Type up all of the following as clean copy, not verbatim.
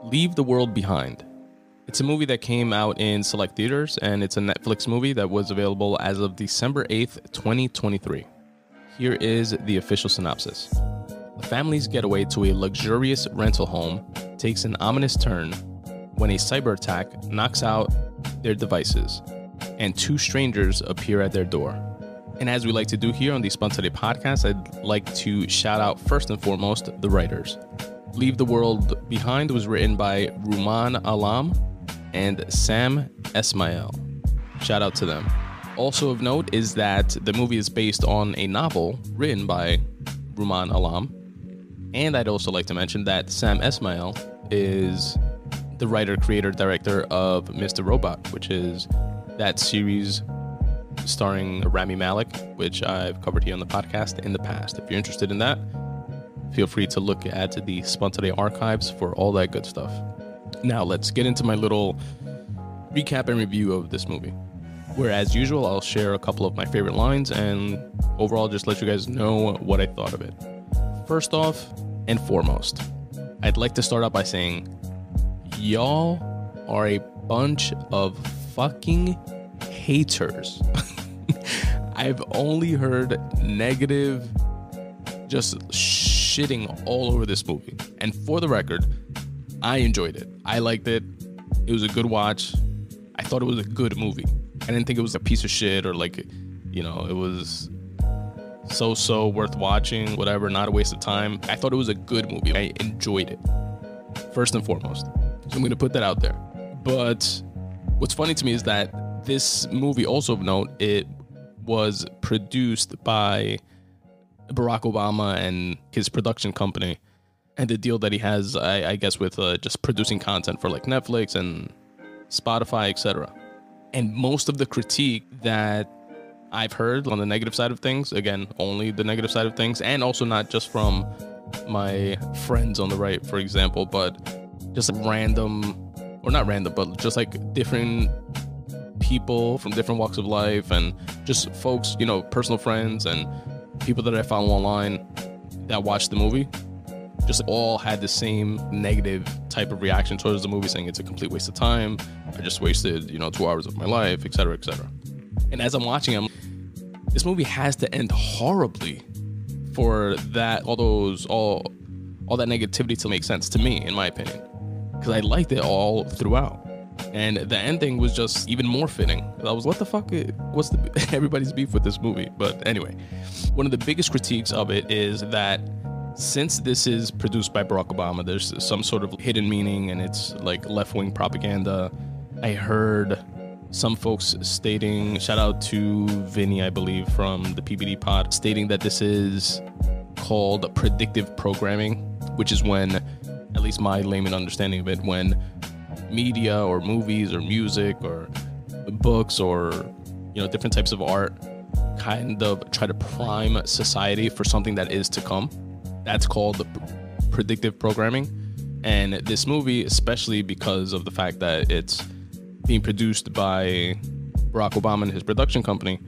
Leave the World Behind. It's a movie that came out in select theaters, and it's a Netflix movie that was available as of December 8th, 2023. Here is the official synopsis. A family's getaway to a luxurious rental home takes an ominous turn when a cyber attack knocks out their devices, and two strangers appear at their door. And as we like to do here on the Spun Today Podcast, I'd like to shout out first and foremost the writers. Leave the World Behind was written by Ruman Alam and Sam Esmail. Shout out to them. Also of note is that the movie is based on a novel written by Ruman Alam. And I'd also like to mention that Sam Esmail is the writer, creator, director of Mr. Robot, which is that series starring Rami Malek, which I've covered here on the podcast in the past. If you're interested in that, feel free to look at the Spun Today archives for all that good stuff. Now, let's get into my little recap and review of this movie, where, as usual, I'll share a couple of my favorite lines and overall just let you guys know what I thought of it. First off and foremost, I'd like to start out by saying, y'all are a bunch of fucking haters. I've only heard negative, just shitting all over this movie. And for the record, I enjoyed it. I liked it. It was a good watch. I thought it was a good movie. I didn't think it was a piece of shit or like, you know, it was so worth watching, whatever, not a waste of time. I thought it was a good movie. I enjoyed it, first and foremost. So I'm going to put that out there. But what's funny to me is that this movie, also of note, it was produced by Barack Obama and his production company, and the deal that he has, I guess, with just producing content for like Netflix and Spotify, etc. And most of the critique that I've heard on the negative side of things, again, only the negative side of things, and also not just from my friends on the right, for example, but just random, or not random, but just like different people from different walks of life, and just folks, you know, personal friends and people that I follow online that watched the movie, just all had the same negative type of reaction towards the movie, saying it's a complete waste of time. I just wasted, 2 hours of my life, etc., etc. And as I'm watching them, this movie has to end horribly for that, all that negativity to make sense to me, in my opinion, because I liked it all throughout. And the ending was just even more fitting. I was, what the fuck? What's everybody's beef with this movie? But anyway, one of the biggest critiques of it is that since this is produced by Barack Obama, there's some sort of hidden meaning and it's like left-wing propaganda. I heard some folks stating, shout out to Vinny, I believe, from the PBD pod, stating that this is called predictive programming, which is when, at least my layman understanding of it, when media or movies or music or books or different types of art kind of try to prime society for something that is to come. That's called predictive programming. And this movie, especially because of the fact that it's being produced by Barack Obama and his production company,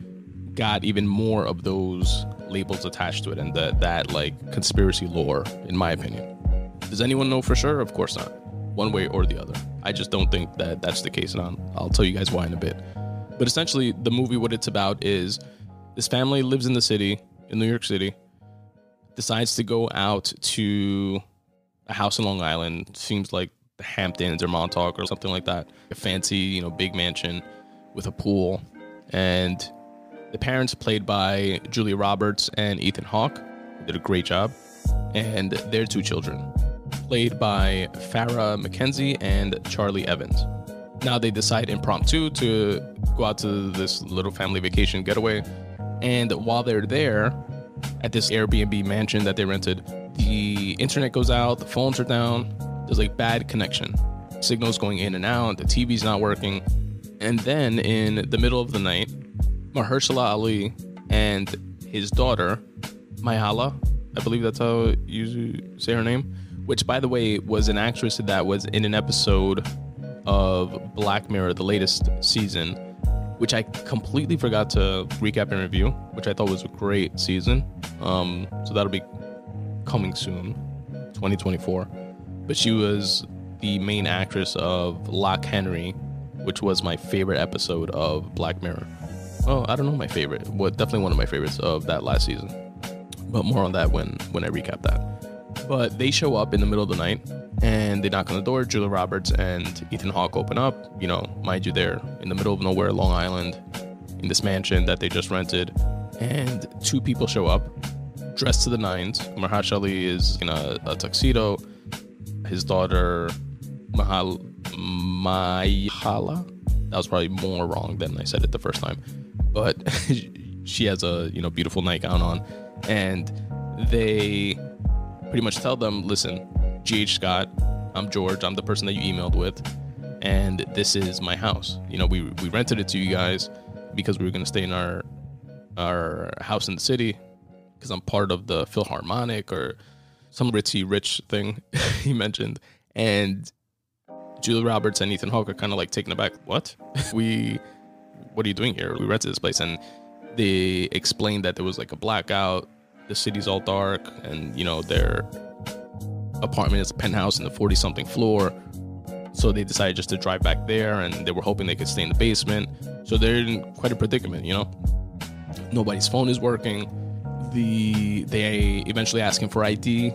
got even more of those labels attached to it and that like conspiracy lore, in my opinion. Does anyone know for sure? Of course not, one way or the other. I just don't think that that's the case, and I'll tell you guys why in a bit. But essentially, the movie, what it's about is this family lives in the city, in New York City, decides to go out to a house in Long Island, seems like the Hamptons or Montauk or something like that, a fancy, big mansion with a pool. And the parents, played by Julia Roberts and Ethan Hawke, did a great job, and their two children, played by Farrah McKenzie and Charlie Evans. Now they decide impromptu to go out to this little family vacation getaway, and while they're there at this Airbnb mansion that they rented, the internet goes out, the phones are down, there's like bad connection, signals going in and out, the TV's not working. And then in the middle of the night, Mahershala Ali and his daughter, Myha'la, I believe that's how you say her name, which, by the way, was an actress that was in an episode of Black Mirror, the latest season, which I completely forgot to recap and review, which I thought was a great season. So that'll be coming soon, 2024. But she was the main actress of Lock Henry, which was my favorite episode of Black Mirror. Well, I don't know my favorite. Well, definitely one of my favorites of that last season. But more on that when I recap that. But they show up in the middle of the night and they knock on the door. Julia Roberts and Ethan Hawke open up. You know, mind you, they're in the middle of nowhere, Long Island, in this mansion that they just rented. And two people show up, dressed to the nines. Mahershala Ali is in a tuxedo. His daughter, Mahala, that was probably more wrong than I said it the first time. But she has a, beautiful nightgown on. And they pretty much tell them, listen, G.H. Scott, I'm George, I'm the person that you emailed with, and this is my house. We rented it to you guys because we were going to stay in our house in the city because I'm part of the Philharmonic or some ritzy rich thing he mentioned. And Julia Roberts and Ethan Hawke are kind of like taken aback. What are you doing here? We rented this place. And they explained that there was like a blackout. The city's all dark, and their apartment is a penthouse in the 40-something floor. So they decided just to drive back there, and they were hoping they could stay in the basement. So they're in quite a predicament, Nobody's phone is working. They eventually ask him for ID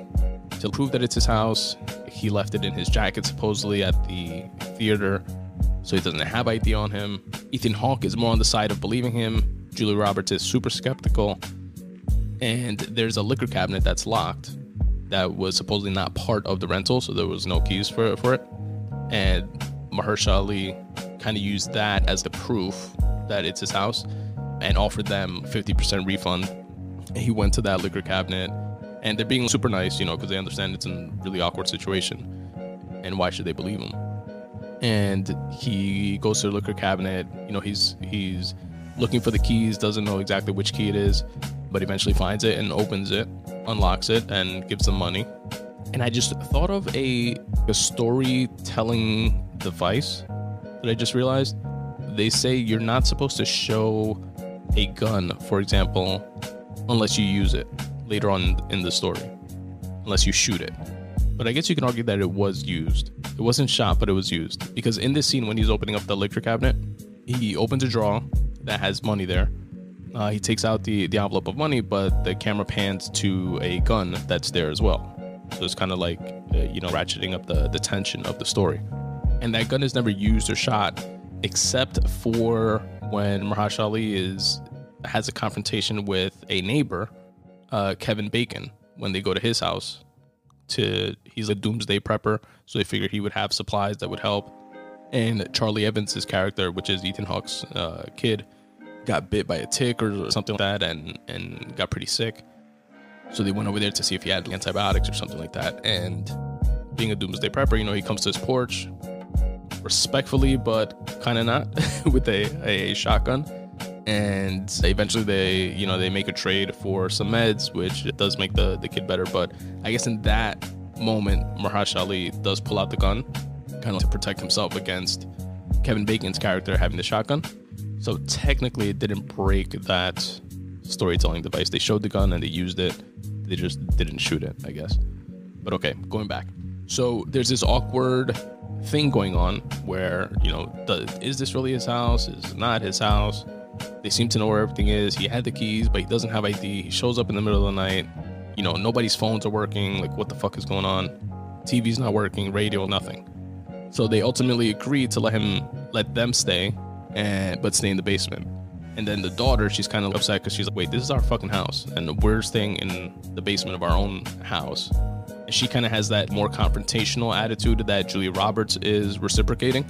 to prove that it's his house. He left it in his jacket, supposedly, at the theater, so he doesn't have ID on him. Ethan Hawke is more on the side of believing him. Julia Roberts is super skeptical. And there's a liquor cabinet that's locked that was supposedly not part of the rental, so there was no keys for it. And Mahershala Ali kind of used that as the proof that it's his house and offered them 50% refund. And he went to that liquor cabinet, and they're being super nice, because they understand it's a really awkward situation. And why should they believe him? And he goes to the liquor cabinet. He's looking for the keys, doesn't know exactly which key it is, but eventually finds it and opens it, unlocks it, and gives them money. And I just thought of a storytelling device that I just realized. They say you're not supposed to show a gun, for example, unless you use it later on in the story, unless you shoot it. But I guess you can argue that it was used. It wasn't shot, but it was used. Because in this scene, when he's opening up the liquor cabinet, he opens a drawer that has money there. He takes out the envelope of money, but the camera pans to a gun that's there as well. So it's kind of like, ratcheting up the tension of the story. And that gun is never used or shot, except for when Mahershala Ali has a confrontation with a neighbor, Kevin Bacon, when they go to his house. He's a doomsday prepper, so they figured he would have supplies that would help. And Charlie Evans' character, which is Ethan Hawke's kid, got bit by a tick or something like that and got pretty sick. So they went over there to see if he had antibiotics or something like that. And being a doomsday prepper, he comes to his porch respectfully, but kind of not, with a shotgun. And eventually they make a trade for some meds, which does make the kid better. But I guess in that moment, Mahershala Ali does pull out the gun, kind of to protect himself against Kevin Bacon's character having the shotgun. So technically it didn't break that storytelling device. They showed the gun and they used it. They just didn't shoot it, I guess. But okay, going back. So there's this awkward thing going on where, is this really his house? Is it not his house? They seem to know where everything is. He had the keys, but he doesn't have ID. He shows up in the middle of the night. Nobody's phones are working. Like, what the fuck is going on? TV's not working, radio, nothing. So they ultimately agreed to let them stay, but stay in the basement. And then the daughter, she's kind of upset because she's like, wait, this is our fucking house, and we're staying in the basement of our own house. And she kind of has that more confrontational attitude that Julia Roberts is reciprocating.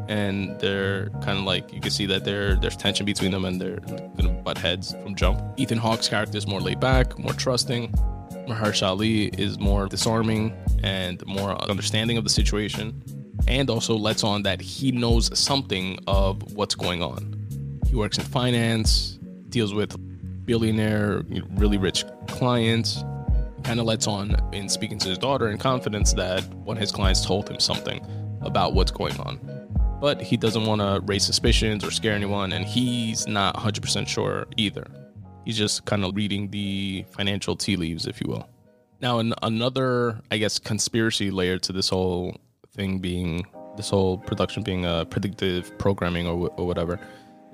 And they're kind of like, you can see that there's tension between them, and they're gonna butt heads from jump. Ethan Hawke's character is more laid back, more trusting. Mahershala Ali is more disarming and more understanding of the situation, and also lets on that he knows something of what's going on. He works in finance, deals with billionaire, really rich clients. Kind of lets on in speaking to his daughter in confidence that one of his clients told him something about what's going on. But he doesn't want to raise suspicions or scare anyone, and he's not 100% sure either. He's just kind of reading the financial tea leaves, if you will. Now, another, I guess, conspiracy layer to this whole thing being, this whole production being predictive programming or whatever,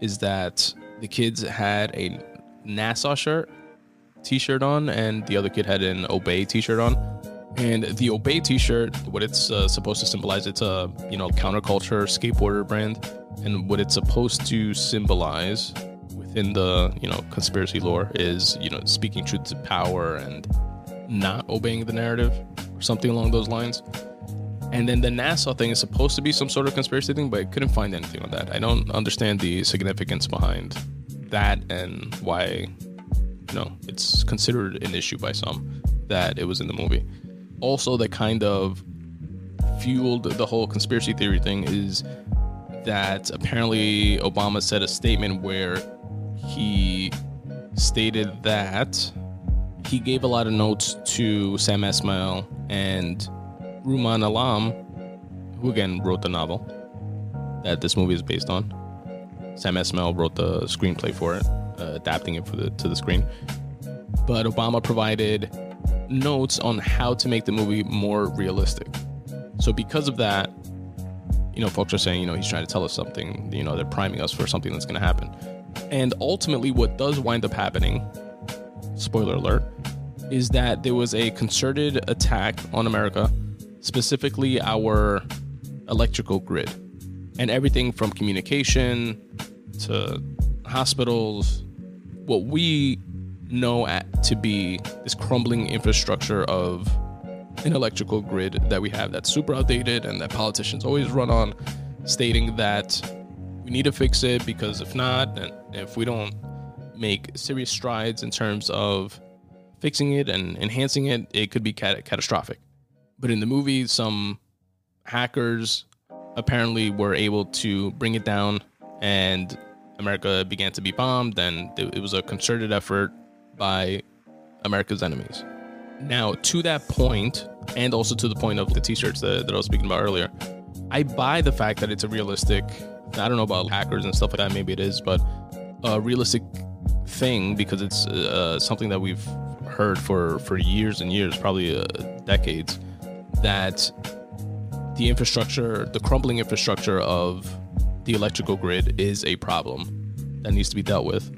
is that the kids had a NASA t-shirt on, and the other kid had an Obey t-shirt on. And the Obey t-shirt, what it's supposed to symbolize, it's a counterculture skateboarder brand, and what it's supposed to symbolize within the conspiracy lore is speaking truth to power and not obeying the narrative or something along those lines. And then the NASA thing is supposed to be some sort of conspiracy thing, but I couldn't find anything on that. I don't understand the significance behind that and why, it's considered an issue by some that it was in the movie. Also, that kind of fueled the whole conspiracy theory thing is that apparently Obama said a statement where he stated that he gave a lot of notes to Sam Esmail and Ruman Alam, who again wrote the novel that this movie is based on. Sam Esmail wrote the screenplay for it, adapting it to the screen. But Obama provided notes on how to make the movie more realistic. So because of that, folks are saying, he's trying to tell us something. They're priming us for something that's going to happen. And ultimately, what does wind up happening, spoiler alert, is that there was a concerted attack on America, specifically our electrical grid, and everything from communication to hospitals, what we know to be this crumbling infrastructure of an electrical grid that we have that's super outdated and that politicians always run on, stating that we need to fix it because if not, and if we don't make serious strides in terms of fixing it and enhancing it, it could be catastrophic. But in the movie, some hackers apparently were able to bring it down, and America began to be bombed, and it was a concerted effort by America's enemies. Now, to that point, and also to the point of the t-shirts that I was speaking about earlier, I buy the fact that it's a realistic, I don't know about hackers and stuff like that, maybe it is, but a realistic thing, because it's something that we've heard for years and years, probably decades, that the infrastructure, the crumbling infrastructure of the electrical grid is a problem that needs to be dealt with.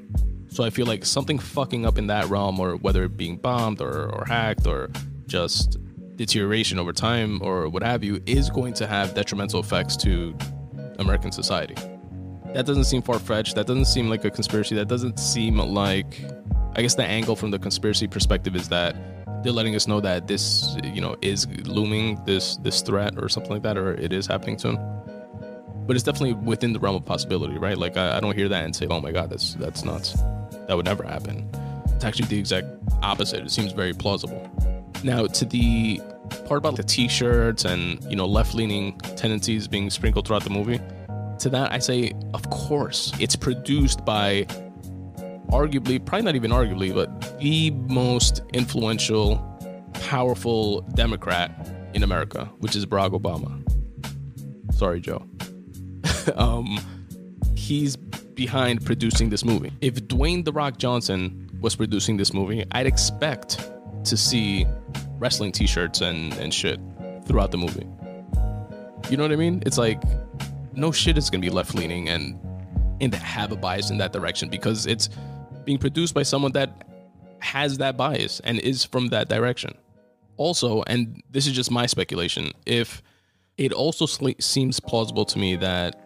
So I feel like something fucking up in that realm, or whether it being bombed or hacked or just deterioration over time or what have you, is going to have detrimental effects to American society. That doesn't seem far-fetched. That doesn't seem like a conspiracy. That doesn't seem like, I guess the angle from the conspiracy perspective is that they're letting us know that this, is looming, this threat or something like that, or it is happening soon. But it's definitely within the realm of possibility, right? Like I don't hear that and say, oh my God, that's nuts. That would never happen. It's actually the exact opposite. It seems very plausible. Now, to the part about the t-shirts and, left-leaning tendencies being sprinkled throughout the movie, to that I say, of course, it's produced by arguably, probably not even arguably, but the most influential, powerful Democrat in America, which is Barack Obama. Sorry, Joe. He's behind producing this movie. If Dwayne "The Rock" Johnson was producing this movie, I'd expect to see wrestling t-shirts and shit throughout the movie. You know what I mean? It's like, no shit it's gonna be left-leaning and have a bias in that direction, because it's being produced by someone that has that bias and is from that direction. Also, and this is just my speculation, if it also seems plausible to me that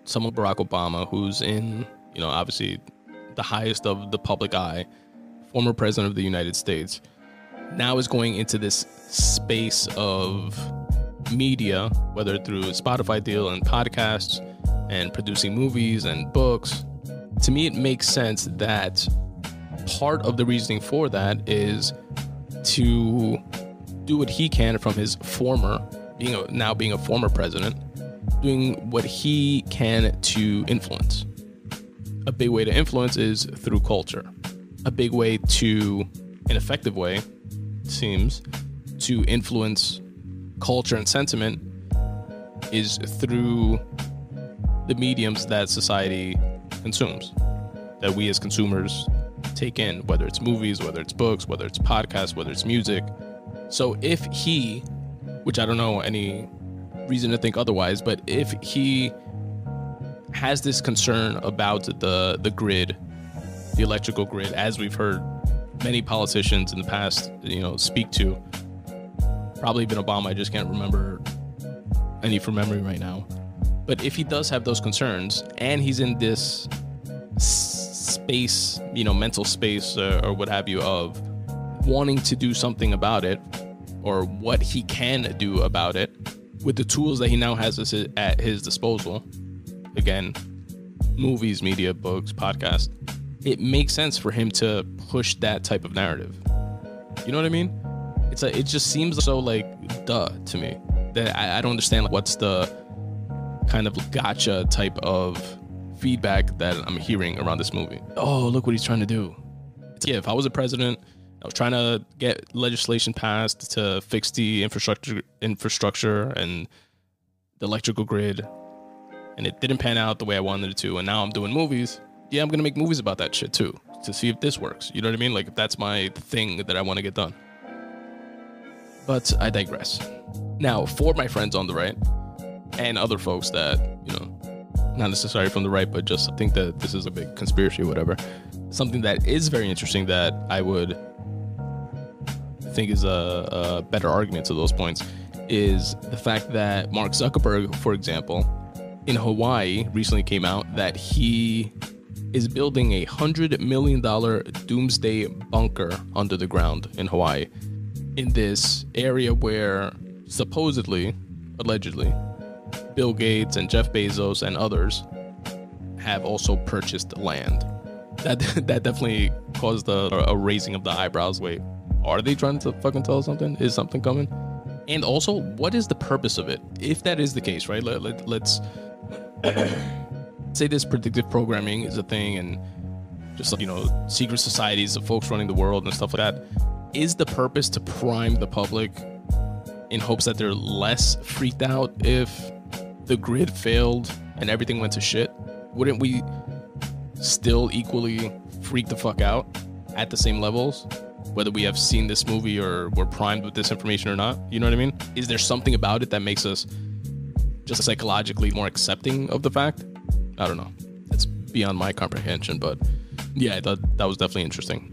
someone Barack Obama, who's in, obviously the highest of the public eye, former president of the United States, now is going into this space of media, whether through a Spotify deal and podcasts and producing movies and books. To me, it makes sense that part of the reasoning for that is to do what he can from his being a former president, doing what he can to influence. A big way to influence is through culture. A big way an effective way, seems, to influence culture and sentiment is through the mediums that society consumes, that we as consumers take in, whether it's movies, whether it's books, whether it's podcasts, whether it's music. So if he, which I don't know any reason to think otherwise. But if he has this concern about the grid, the electrical grid, as we've heard many politicians in the past, speak to, probably even Obama, I just can't remember any from memory right now. But if he does have those concerns and he's in this space, mental space or what have you, of wanting to do something about it, or what he can do about it with the tools that he now has at his disposal, again, movies, media, books, podcasts, it makes sense for him to push that type of narrative. You know what I mean? It's like, it just seems so like duh to me that I don't understand what's the kind of gotcha type of feedback that I'm hearing around this movie. Oh, look what he's trying to do. Yeah, if I was a president, I was trying to get legislation passed to fix the infrastructure and the electrical grid, and it didn't pan out the way I wanted it to, and now I'm doing movies. Yeah, I'm gonna make movies about that shit too, to see if this works. You know what I mean? Like, if that's my thing that I want to get done. But I digress. Now, for my friends on the right and other folks that, not necessarily from the right, but just think that this is a big conspiracy or whatever, something that is very interesting that I would think is a better argument to those points is the fact that Mark Zuckerberg, for example, in Hawaii recently came out that he is building a $100 million doomsday bunker under the ground in Hawaii, in this area where supposedly, allegedly, Bill Gates and Jeff Bezos and others have also purchased land. That definitely caused a raising of the eyebrows. Wait, are they trying to fucking tell us something? Is something coming? And also, what is the purpose of it? If that is the case, right? Let's say this predictive programming is a thing, and just secret societies of folks running the world and stuff like that. Is the purpose to prime the public in hopes that they're less freaked out if the grid failed and everything went to shit? Wouldn't we still equally freak the fuck out at the same levels, whether we have seen this movie or we're primed with this information or not? You know what I mean? Is there something about it that makes us just psychologically more accepting of the fact? I don't know. It's beyond my comprehension, but yeah, I thought that was definitely interesting.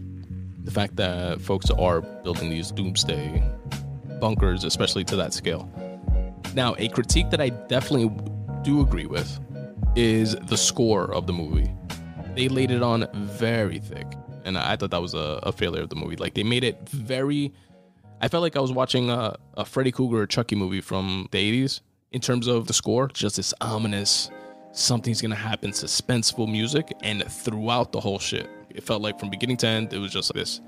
The fact that folks are building these doomsday bunkers, especially to that scale. Now, a critique that I definitely do agree with is the score of the movie. They laid it on very thick, and I thought that was a failure of the movie. Like, they made it very... I felt like I was watching a Freddy Krueger or Chucky movie from the 80s in terms of the score. Just this ominous, something's gonna happen, suspenseful music, and throughout the whole shit. It felt like from beginning to end, it was just this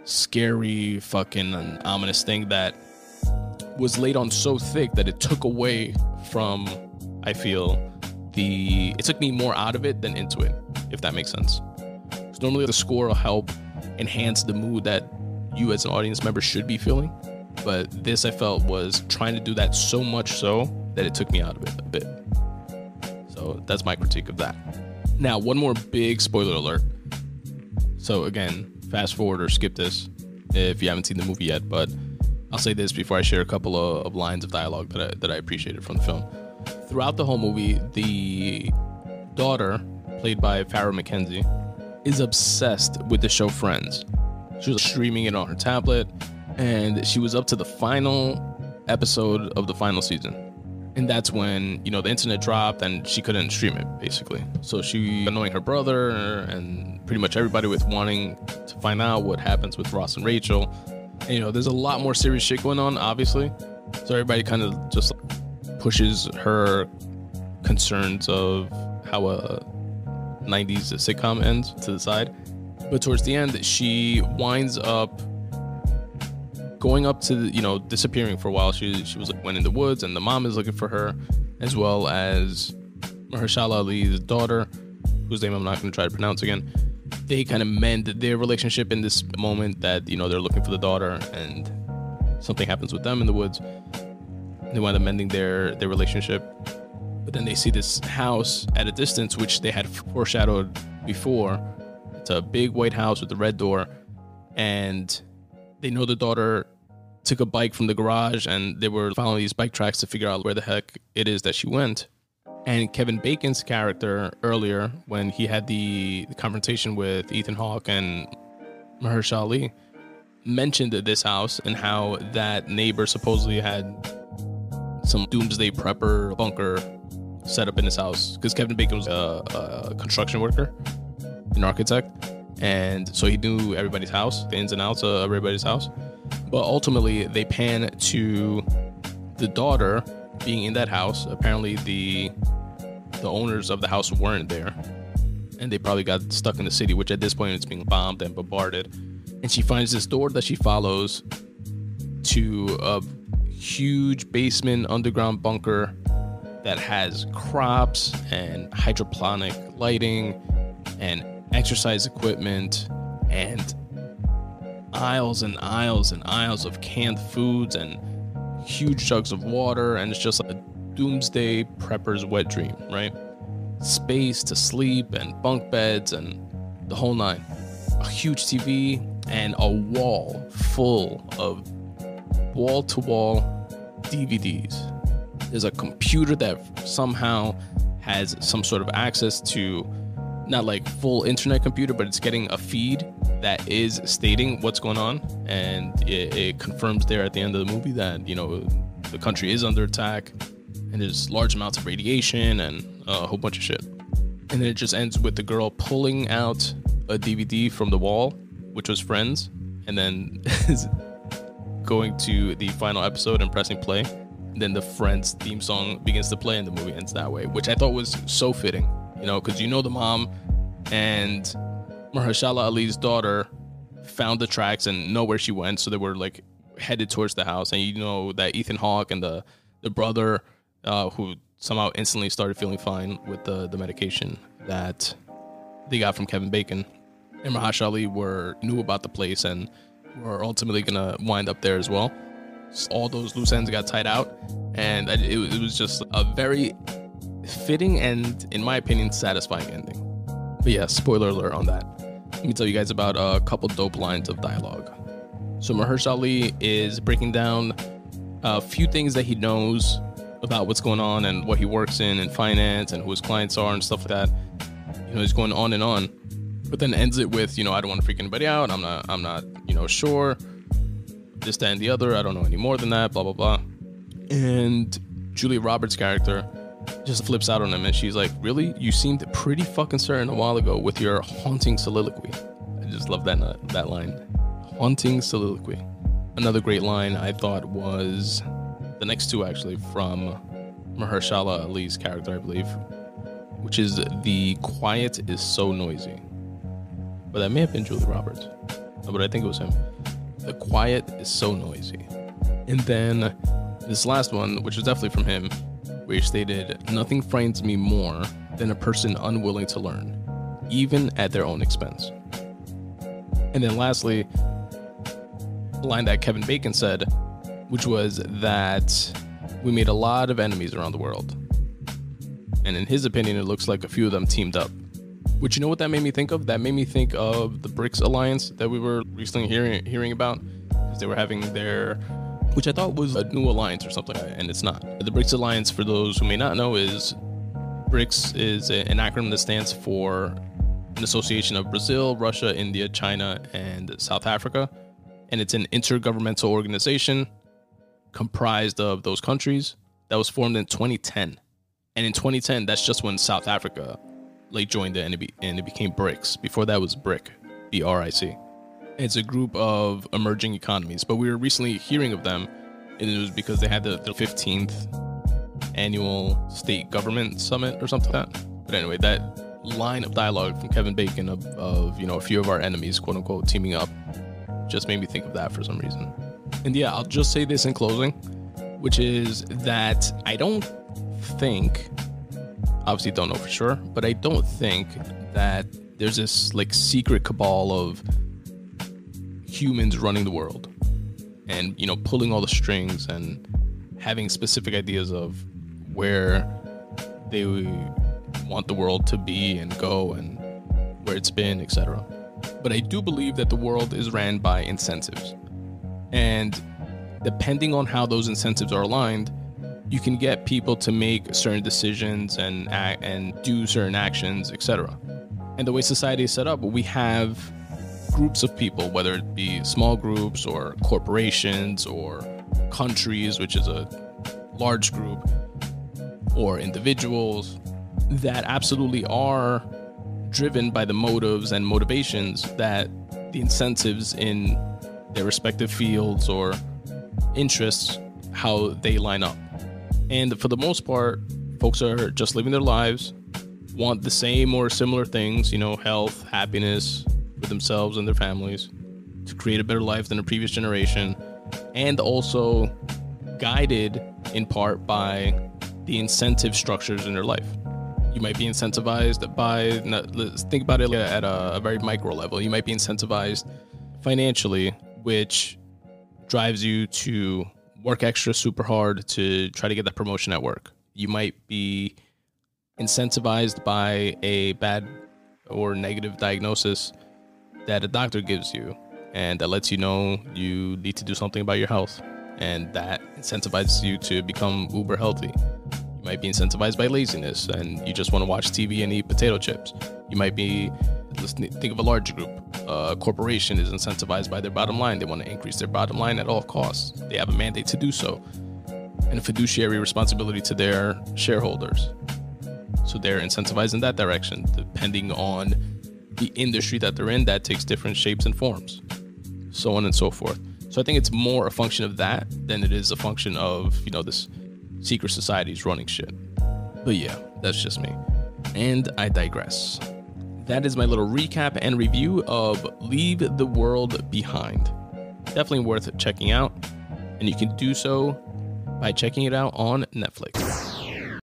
scary, fucking ominous thing that was laid on so thick that it took away from, I feel, it took me more out of it than into it, if that makes sense. So normally the score will help enhance the mood that you as an audience member should be feeling. But this, I felt, was trying to do that so much so that it took me out of it a bit. So that's my critique of that. Now, one more big spoiler alert. So again, fast forward or skip this if you haven't seen the movie yet, but I'll say this before I share a couple of lines of dialogue that I appreciated from the film. Throughout the whole movie, the daughter, played by Farrah McKenzie, is obsessed with the show Friends. She was streaming it on her tablet, and she was up to the final episode of the final season. And that's when, the internet dropped and she couldn't stream it, basically. So she annoying her brother and pretty much everybody with wanting to find out what happens with Ross and Rachel. And, there's a lot more serious shit going on, obviously. So everybody kind of just pushes her concerns of how a 90s sitcom ends to the side. But towards the end, she winds up going up to, disappearing for a while. She was went in the woods, and the mom is looking for her, as well as Mahershala Ali's daughter, whose name I'm not going to try to pronounce again. They kind of mend their relationship in this moment that, they're looking for the daughter, and something happens with them in the woods. They wind up mending their relationship. But then they see this house at a distance, which they had foreshadowed before. It's a big white house with a red door, and they know the daughter took a bike from the garage, and they were following these bike tracks to figure out where the heck it is that she went. And Kevin Bacon's character earlier, when he had the confrontation with Ethan Hawke and Mahershala Ali, mentioned this house and how that neighbor supposedly had some doomsday prepper bunker set up in his house, because Kevin Bacon was a construction worker, an architect, and so he knew everybody's house, the ins and outs of everybody's house. But ultimately, they pan to the daughter being in that house. Apparently, the owners of the house weren't there, and they probably got stuck in the city, which at this point it's being bombed and bombarded. And she finds this door that she follows to a huge basement underground bunker that has crops and hydroponic lighting and exercise equipment and aisles and aisles and aisles of canned foods and huge jugs of water, and it's just like a doomsday prepper's wet dream, right? Space to sleep and bunk beds and the whole nine. A huge TV and a wall full of wall-to-wall DVDs. There's a computer that somehow has some sort of access to, not like full internet computer, but it's getting a feed that is stating what's going on, and it confirms there at the end of the movie that, you know, the country is under attack and there's large amounts of radiation and a whole bunch of shit. And then it just ends with the girl pulling out a DVD from the wall, which was Friends, and then going to the final episode and pressing play. And then the Friends theme song begins to play and the movie ends that way, which I thought was so fitting, you know, because you know the mom and Mahershala Ali's daughter found the tracks and know where she went, so they were like headed towards the house. And you know that Ethan Hawke and the brother, who somehow instantly started feeling fine with the medication that they got from Kevin Bacon, and Mahershala Ali knew about the place and were ultimately gonna wind up there as well. So all those loose ends got tied out, and it was just a very fitting and, in my opinion, satisfying ending. But yeah, spoiler alert on that. Let me tell you guys about a couple dope lines of dialogue. So Mahershala Ali is breaking down a few things that he knows about what's going on and what he works in finance and who his clients are and stuff like that. You know, he's going on and on, but then ends it with, you know, I don't want to freak anybody out. I'm not, you know, sure. This, that, and the other. I don't know any more than that, blah, blah, blah. And Julia Roberts' character just flips out on him, and she's like, really? You seemed pretty fucking certain a while ago with your haunting soliloquy. I just love that line. Haunting soliloquy. Another great line I thought was the next two, actually, from Mahershala Ali's character, I believe, which is, the quiet is so noisy. But that may have been Julia Roberts, but I think it was him. The quiet is so noisy. And then this last one, which was definitely from him, where he stated, nothing frightens me more than a person unwilling to learn, even at their own expense. And then lastly, a line that Kevin Bacon said, which was that we made a lot of enemies around the world. And in his opinion, it looks like a few of them teamed up. Which, you know what that made me think of? That made me think of the BRICS alliance that we were recently hearing about, because they were having their, which I thought was a new alliance or something, and it's not. The BRICS alliance, for those who may not know, is BRICS is an acronym that stands for an association of Brazil, Russia, India, China, and South Africa. And it's an intergovernmental organization comprised of those countries that was formed in 2010. And in 2010, that's just when South Africa joined it, and it became BRICS. Before that was BRIC, B-R-I-C. It's a group of emerging economies, but we were recently hearing of them, and it was because they had the 15th annual state government summit or something like that. But anyway, that line of dialogue from Kevin Bacon of you know, a few of our enemies, quote unquote, teaming up, just made me think of that for some reason. And yeah, I'll just say this in closing, which is that I don't think, obviously don't know for sure, but I don't think that there's this like secret cabal of humans running the world and, you know, pulling all the strings and having specific ideas of where they want the world to be and go and where it's been, etc. But I do believe that the world is ran by incentives. And depending on how those incentives are aligned, you can get people to make certain decisions and do certain actions, etc. And the way society is set up, we have groups of people, whether it be small groups or corporations or countries, which is a large group, or individuals that absolutely are driven by the motives and motivations that the incentives in their respective fields or interests, how they line up. And for the most part, folks are just living their lives, want the same or similar things, health, happiness for themselves and their families, to create a better life than the previous generation, and also guided in part by the incentive structures in their life. You might be incentivized by, let's think about it at a very micro level. You might be incentivized financially, which drives you to work extra super hard to try to get that promotion at work. You might be incentivized by a bad or negative diagnosis that a doctor gives you, and that lets you know you need to do something about your health, and that incentivizes you to become uber healthy. You might be incentivized by laziness and you just want to watch TV and eat potato chips. You might be, let's think of a large group. A corporation is incentivized by their bottom line. They want to increase their bottom line at all costs. They have a mandate to do so, and a fiduciary responsibility to their shareholders. So they're incentivized in that direction. Depending on the industry that they're in, that takes different shapes and forms, so on and so forth. So I think it's more a function of that than it is a function of, this secret societies running shit. But yeah, that's just me. And I digress. That is my little recap and review of Leave the World Behind. Definitely worth checking out, and you can do so by checking it out on Netflix.